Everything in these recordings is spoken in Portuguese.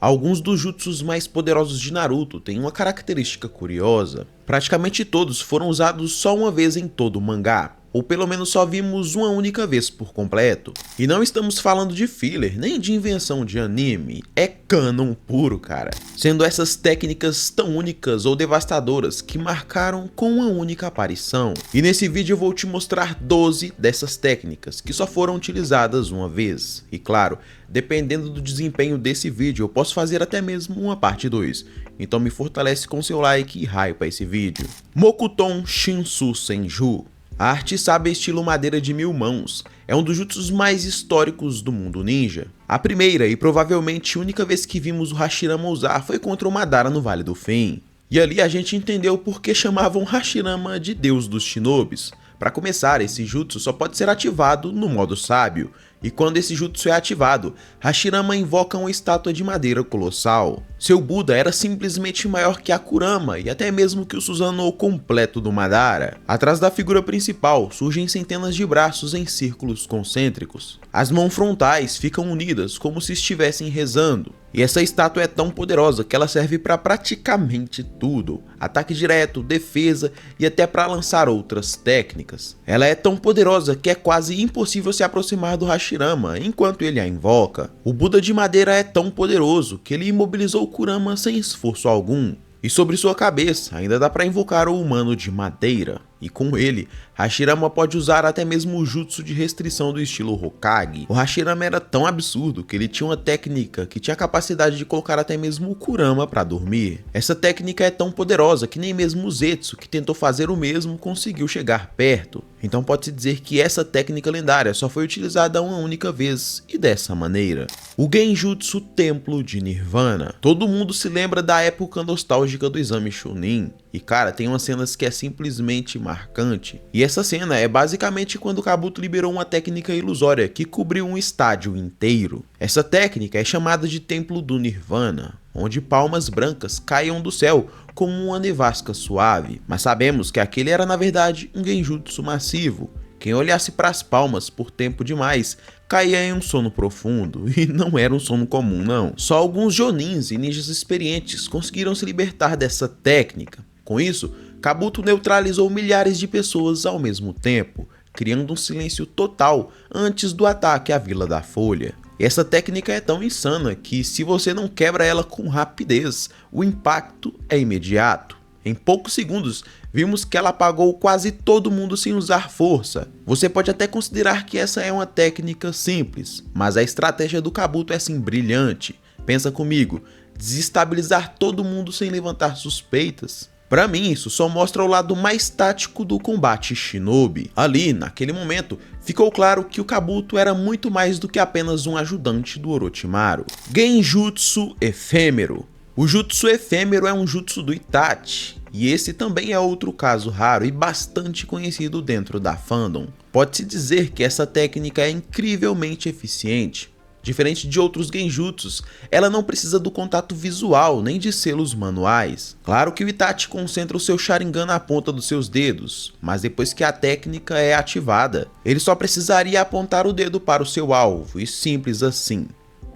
Alguns dos jutsus mais poderosos de Naruto têm uma característica curiosa. Praticamente todos foram usados só uma vez em todo o mangá, ou pelo menos só vimos uma única vez por completo. E não estamos falando de filler, nem de invenção de anime, é canon puro, cara. Sendo essas técnicas tão únicas ou devastadoras que marcaram com uma única aparição. E nesse vídeo eu vou te mostrar 12 dessas técnicas, que só foram utilizadas uma vez. E claro, dependendo do desempenho desse vídeo, eu posso fazer até mesmo uma parte 2. Então me fortalece com seu like e hype esse vídeo. Mokuton Shinsu Senju. A arte sábia estilo madeira de 1000 mãos é um dos jutsus mais históricos do mundo ninja. A primeira e provavelmente única vez que vimos o Hashirama usar foi contra o Madara no Vale do Fim. E ali a gente entendeu por que chamavam Hashirama de Deus dos Shinobis. Para começar, esse jutsu só pode ser ativado no modo sábio, e quando esse jutsu é ativado, Hashirama invoca uma estátua de madeira colossal. Seu Buda era simplesmente maior que a Kurama e até mesmo que o Susanoo completo do Madara. Atrás da figura principal surgem centenas de braços em círculos concêntricos. As mãos frontais ficam unidas como se estivessem rezando. E essa estátua é tão poderosa que ela serve para praticamente tudo. Ataque direto, defesa e até para lançar outras técnicas. Ela é tão poderosa que é quase impossível se aproximar do Hashirama enquanto ele a invoca. O Buda de madeira é tão poderoso que ele imobilizou Kurama sem esforço algum. E sobre sua cabeça ainda dá para invocar o humano de madeira. E com ele, Hashirama pode usar até mesmo o jutsu de restrição do estilo Hokage. O Hashirama era tão absurdo que ele tinha uma técnica que tinha a capacidade de colocar até mesmo o Kurama para dormir. Essa técnica é tão poderosa que nem mesmo o Zetsu, que tentou fazer o mesmo, conseguiu chegar perto. Então pode-se dizer que essa técnica lendária só foi utilizada uma única vez e dessa maneira. O Genjutsu Templo de Nirvana. Todo mundo se lembra da época nostálgica do Exame Chunin. E cara, tem umas cenas que é simplesmente marcante. E essa cena é basicamente quando Kabuto liberou uma técnica ilusória que cobriu um estádio inteiro. Essa técnica é chamada de Templo do Nirvana, onde palmas brancas caíam do céu como uma nevasca suave. Mas sabemos que aquele era na verdade um genjutsu massivo. Quem olhasse para as palmas por tempo demais caía em um sono profundo, e não era um sono comum não. Só alguns jonins e ninjas experientes conseguiram se libertar dessa técnica. Com isso, Kabuto neutralizou milhares de pessoas ao mesmo tempo, criando um silêncio total antes do ataque à Vila da Folha. Essa técnica é tão insana que se você não quebra ela com rapidez, o impacto é imediato. Em poucos segundos, vimos que ela apagou quase todo mundo sem usar força. Você pode até considerar que essa é uma técnica simples, mas a estratégia do Kabuto é sim brilhante. Pensa comigo, desestabilizar todo mundo sem levantar suspeitas. Pra mim, isso só mostra o lado mais tático do combate shinobi. Ali, naquele momento, ficou claro que o Kabuto era muito mais do que apenas um ajudante do Orochimaru. Genjutsu Efêmero. O jutsu efêmero é um jutsu do Itachi, e esse também é outro caso raro e bastante conhecido dentro da fandom. Pode-se dizer que essa técnica é incrivelmente eficiente. Diferente de outros genjutsus, ela não precisa do contato visual nem de selos manuais. Claro que o Itachi concentra o seu Sharingan na ponta dos seus dedos, mas depois que a técnica é ativada, ele só precisaria apontar o dedo para o seu alvo, e simples assim.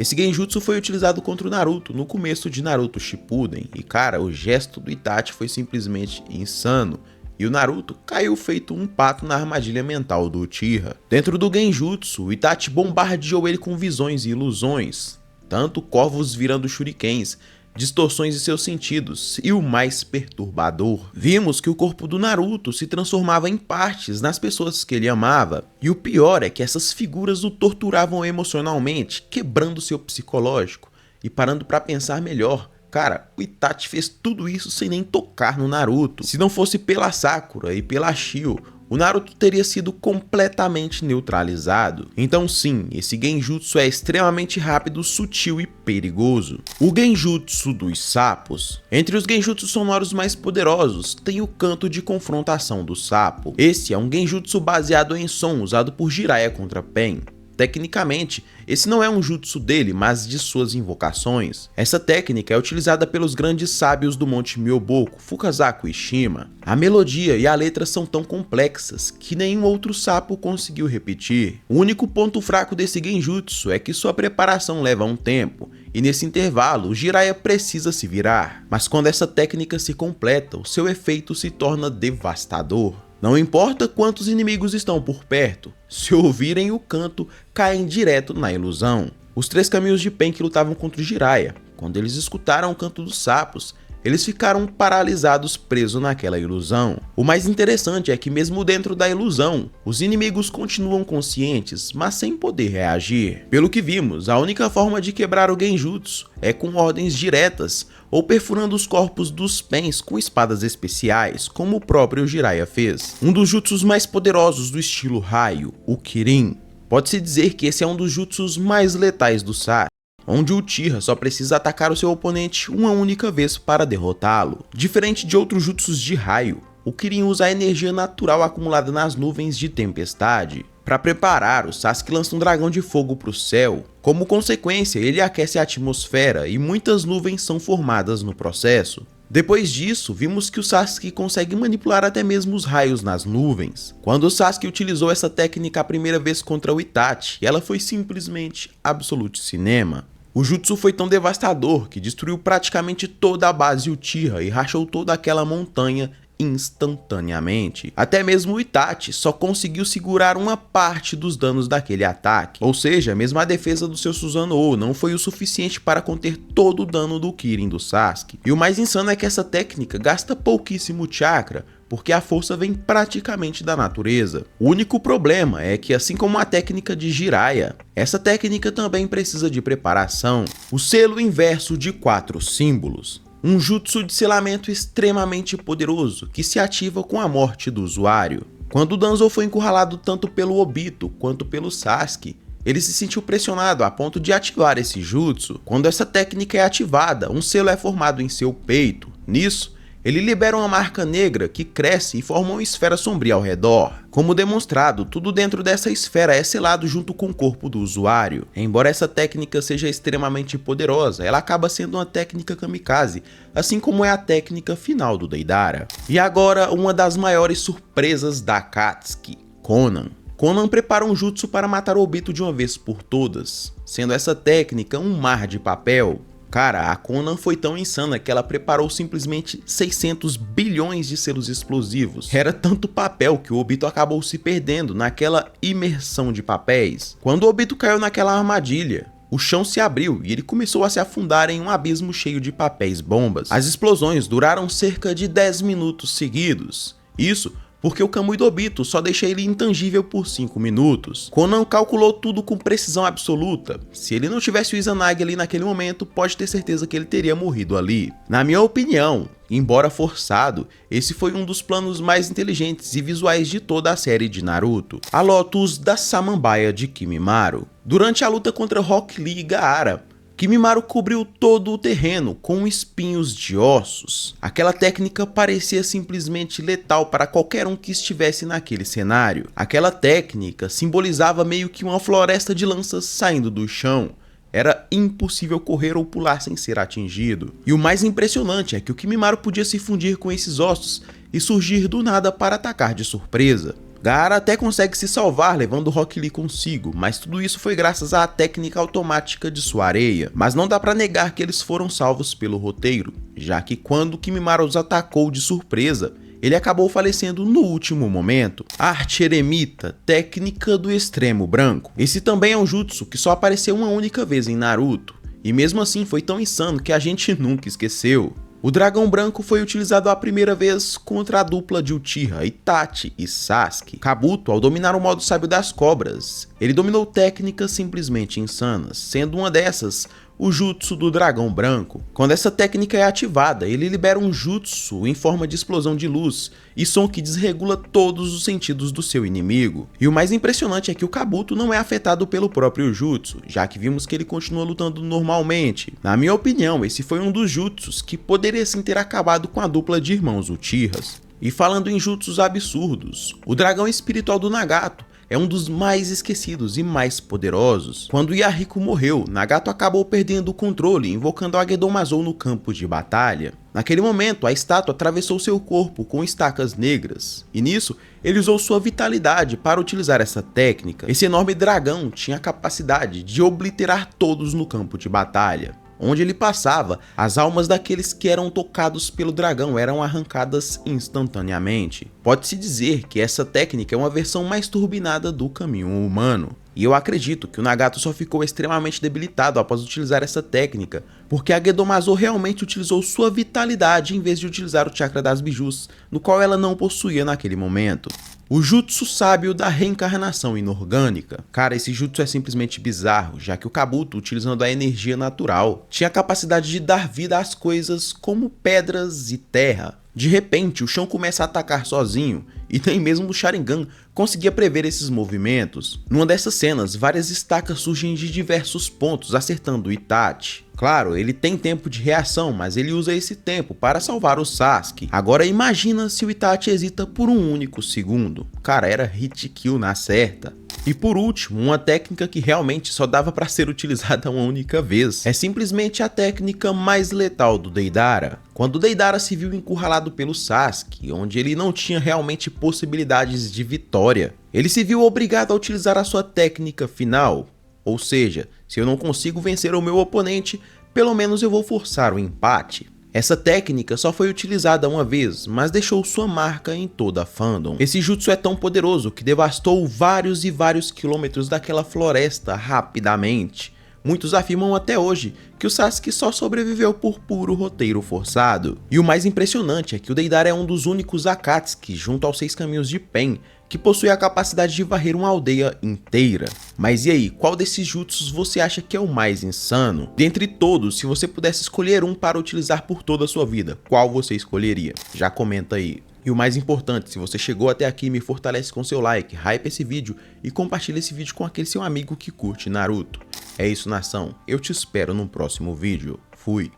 Esse genjutsu foi utilizado contra o Naruto no começo de Naruto Shippuden, e cara, o gesto do Itachi foi simplesmente insano. E o Naruto caiu feito um pato na armadilha mental do Uchiha. Dentro do genjutsu, o Itachi bombardeou ele com visões e ilusões, tanto corvos virando shurikens, distorções de seus sentidos e o mais perturbador. Vimos que o corpo do Naruto se transformava em partes nas pessoas que ele amava. E o pior é que essas figuras o torturavam emocionalmente, quebrando seu psicológico. E parando para pensar melhor, cara, o Itachi fez tudo isso sem nem tocar no Naruto. Se não fosse pela Sakura e pela Shio, o Naruto teria sido completamente neutralizado. Então sim, esse genjutsu é extremamente rápido, sutil e perigoso. O genjutsu dos sapos. Entre os genjutsus sonoros mais poderosos, tem o canto de confrontação do sapo. Esse é um genjutsu baseado em som usado por Jiraiya contra Pen. tecnicamente, esse não é um jutsu dele, mas de suas invocações. Essa técnica é utilizada pelos grandes sábios do Monte Myoboku, Fukasaku e Shima. A melodia e a letra são tão complexas que nenhum outro sapo conseguiu repetir. O único ponto fraco desse genjutsu é que sua preparação leva um tempo, e nesse intervalo o Jiraiya precisa se virar. Mas quando essa técnica se completa, o seu efeito se torna devastador. Não importa quantos inimigos estão por perto, se ouvirem o canto, caem direto na ilusão. Os 3 caminhos de Pen que lutavam contra o Jiraiya, quando eles escutaram o canto dos sapos, eles ficaram paralisados presos naquela ilusão. O mais interessante é que mesmo dentro da ilusão, os inimigos continuam conscientes, mas sem poder reagir. Pelo que vimos, a única forma de quebrar o genjutsu é com ordens diretas ou perfurando os corpos dos Pens com espadas especiais, como o próprio Jiraiya fez. Um dos jutsus mais poderosos do estilo raio, o Kirin. Pode-se dizer que esse é um dos jutsus mais letais do Sasuke, onde o Uchiha só precisa atacar o seu oponente uma única vez para derrotá-lo. Diferente de outros jutsus de raio, o Kirin usa a energia natural acumulada nas nuvens de tempestade. Para preparar, o Sasuke lança um dragão de fogo para o céu. Como consequência, ele aquece a atmosfera e muitas nuvens são formadas no processo. Depois disso, vimos que o Sasuke consegue manipular até mesmo os raios nas nuvens. Quando o Sasuke utilizou essa técnica a primeira vez contra o Itachi, ela foi simplesmente absolute cinema. O jutsu foi tão devastador que destruiu praticamente toda a base Uchiha e rachou toda aquela montanha instantaneamente. Até mesmo o Itachi só conseguiu segurar uma parte dos danos daquele ataque, ou seja, mesmo a defesa do seu Susanoo não foi o suficiente para conter todo o dano do Kirin do Sasuke. E o mais insano é que essa técnica gasta pouquíssimo chakra, porque a força vem praticamente da natureza. O único problema é que, assim como a técnica de Jiraiya, essa técnica também precisa de preparação. O selo inverso de 4 símbolos. Um jutsu de selamento extremamente poderoso que se ativa com a morte do usuário. Quando o Danzo foi encurralado tanto pelo Obito quanto pelo Sasuke, ele se sentiu pressionado a ponto de ativar esse jutsu. Quando essa técnica é ativada, um selo é formado em seu peito. Nisso, ele libera uma marca negra que cresce e forma uma esfera sombria ao redor. Como demonstrado, tudo dentro dessa esfera é selado junto com o corpo do usuário. Embora essa técnica seja extremamente poderosa, ela acaba sendo uma técnica kamikaze, assim como é a técnica final do Deidara. E agora, uma das maiores surpresas da Akatsuki, Konan. Konan prepara um jutsu para matar o Obito de uma vez por todas, sendo essa técnica um mar de papel. Cara, a Konan foi tão insana que ela preparou simplesmente 600 bilhões de selos explosivos. Era tanto papel que o Obito acabou se perdendo naquela imersão de papéis. Quando o Obito caiu naquela armadilha, o chão se abriu e ele começou a se afundar em um abismo cheio de papéis bombas. As explosões duraram cerca de 10 minutos seguidos. Isso porque o Kamui do Obito só deixa ele intangível por 5 minutos. Konan calculou tudo com precisão absoluta. Se ele não tivesse o Izanagi ali naquele momento, pode ter certeza que ele teria morrido ali. Na minha opinião, embora forçado, esse foi um dos planos mais inteligentes e visuais de toda a série de Naruto. A Lotus da Samambaia de Kimimaro. Durante a luta contra Rock Lee e Gaara, Kimimaro cobriu todo o terreno com espinhos de ossos. Aquela técnica parecia simplesmente letal para qualquer um que estivesse naquele cenário. Aquela técnica simbolizava meio que uma floresta de lanças saindo do chão. Era impossível correr ou pular sem ser atingido. E o mais impressionante é que o Kimimaro podia se fundir com esses ossos e surgir do nada para atacar de surpresa. Gaara até consegue se salvar levando Rock Lee consigo, mas tudo isso foi graças à técnica automática de sua areia. Mas não dá pra negar que eles foram salvos pelo roteiro, já que quando Kimimaro os atacou de surpresa, ele acabou falecendo no último momento. Arte Eremita, técnica do extremo branco. Esse também é um jutsu que só apareceu uma única vez em Naruto, e mesmo assim foi tão insano que a gente nunca esqueceu. O dragão branco foi utilizado a primeira vez contra a dupla de Uchiha, Itachi e Sasuke. Kabuto, ao dominar o modo sábio das cobras, ele dominou técnicas simplesmente insanas, sendo uma dessas o jutsu do dragão branco. Quando essa técnica é ativada, ele libera um jutsu em forma de explosão de luz e som que desregula todos os sentidos do seu inimigo. E o mais impressionante é que o Kabuto não é afetado pelo próprio jutsu, já que vimos que ele continua lutando normalmente. Na minha opinião, esse foi um dos jutsus que poderia sim ter acabado com a dupla de irmãos Uchihas. E falando em jutsus absurdos, o dragão espiritual do Nagato é um dos mais esquecidos e mais poderosos. Quando Yahiko morreu, Nagato acabou perdendo o controle, invocando a Gedomazo no campo de batalha. Naquele momento, a estátua atravessou seu corpo com estacas negras, e nisso, ele usou sua vitalidade para utilizar essa técnica. Esse enorme dragão tinha a capacidade de obliterar todos no campo de batalha. Onde ele passava, as almas daqueles que eram tocados pelo dragão eram arrancadas instantaneamente. Pode-se dizer que essa técnica é uma versão mais turbinada do caminho humano. E eu acredito que o Nagato só ficou extremamente debilitado após utilizar essa técnica, porque a Gedomazo realmente utilizou sua vitalidade em vez de utilizar o chakra das bijus, no qual ela não possuía naquele momento. O Jutsu Sábio da Reencarnação Inorgânica. Cara, esse jutsu é simplesmente bizarro, já que o Kabuto, utilizando a energia natural, tinha a capacidade de dar vida às coisas como pedras e terra. De repente, o chão começa a atacar sozinho, e nem mesmo o Sharingan conseguia prever esses movimentos. Numa dessas cenas, várias estacas surgem de diversos pontos, acertando Itachi. Claro, ele tem tempo de reação, mas ele usa esse tempo para salvar o Sasuke. Agora imagina se o Itachi hesita por um único segundo. Cara, era hit kill na certa. E por último, uma técnica que realmente só dava para ser utilizada uma única vez. É simplesmente a técnica mais letal do Deidara. Quando Deidara se viu encurralado pelo Sasuke, onde ele não tinha realmente possibilidades de vitória, ele se viu obrigado a utilizar a sua técnica final. Ou seja, se eu não consigo vencer o meu oponente, pelo menos eu vou forçar o empate. Essa técnica só foi utilizada uma vez, mas deixou sua marca em toda a fandom. Esse jutsu é tão poderoso que devastou vários e vários quilômetros daquela floresta rapidamente. Muitos afirmam até hoje que o Sasuke só sobreviveu por puro roteiro forçado. E o mais impressionante é que o Deidara é um dos únicos Akatsuki, junto aos 6 caminhos de Pen, que possui a capacidade de varrer uma aldeia inteira. Mas e aí, qual desses jutsus você acha que é o mais insano? Dentre todos, se você pudesse escolher um para utilizar por toda a sua vida, qual você escolheria? Já comenta aí. E o mais importante, se você chegou até aqui, me fortalece com seu like, hype esse vídeo e compartilha esse vídeo com aquele seu amigo que curte Naruto. É isso, nação. Eu te espero no próximo vídeo. Fui.